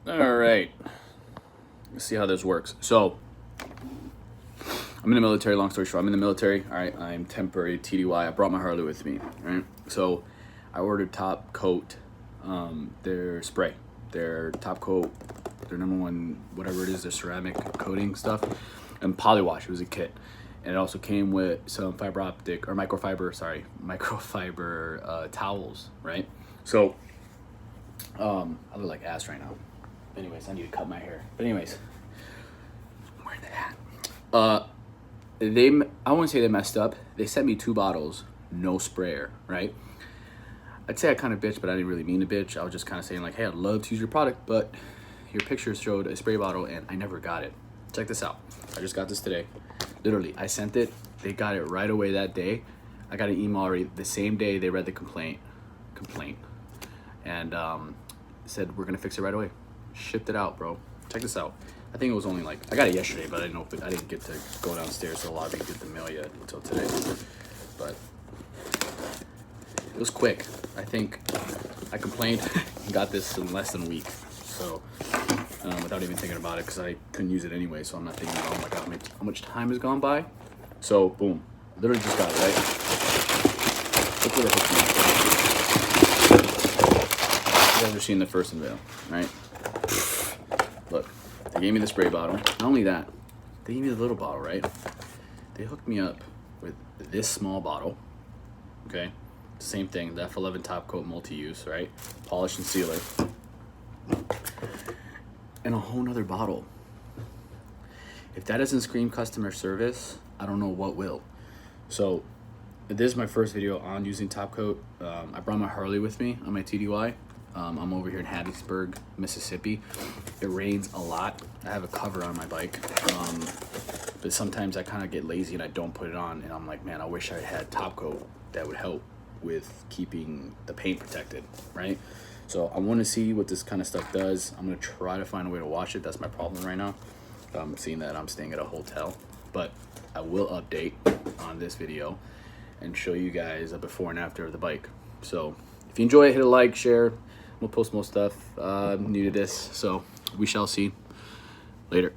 All right, let's see how this works. So I'm in the military. Long story short, I'm in the military. All right, I'm temporary TDY. I brought my Harley with me. Right, so I ordered Top Coat, their spray, their Top Coat, their #1, whatever it is, their ceramic coating stuff, and Polywash. It was a kit, and it also came with some fiber optic or microfiber towels. Right, so I look like ass right now. Anyways, I need to cut my hair. But anyways, I'm wearing the hat. I wouldn't say they messed up. They sent me 2 bottles, no sprayer, right? I'd say I kind of bitched, but I didn't really mean to bitch. I was just kind of saying like, hey, I'd love to use your product, but your pictures showed a spray bottle and I never got it. Check this out. I just got this today. Literally, I sent it. They got it right away that day. I got an email already the same day they read the complaint, and said we're gonna fix it right away. Shipped it out, bro. Check this out. I think it was only like, I got it yesterday, but I didn't get to go downstairs to the lobby and get the mail yet until today. But it was quick. I think I complained and got this in less than a week. So without even thinking about it, because I couldn't use it anyway. So I'm not thinking, oh my god, how much time has gone by. So boom, literally just got it, right? Look what it hooked me up. You guys are seeing the first unveil, right? Look, they gave me the spray bottle. Not only that, they gave me the little bottle, right? They hooked me up with this small bottle, okay? Same thing, the F11 Top Coat multi-use, right? Polish and sealer. And a whole nother bottle. If that doesn't scream customer service, I don't know what will. So, this is my first video on using Top Coat. I brought my Harley with me on my TDY. I'm over here in Hattiesburg, Mississippi. It rains a lot. I have a cover on my bike, but sometimes I kind of get lazy and I don't put it on, and I'm like, man, I wish I had Top Coat that would help with keeping the paint protected, right? So I want to see what this kind of stuff does. I'm gonna try to find a way to wash it. That's my problem right now. Seeing that I'm staying at a hotel, but I will update on this video and show you guys a before and after of the bike. So if you enjoy it, hit a like, share. We'll post more stuff. I'm new to this, so we shall see. Later.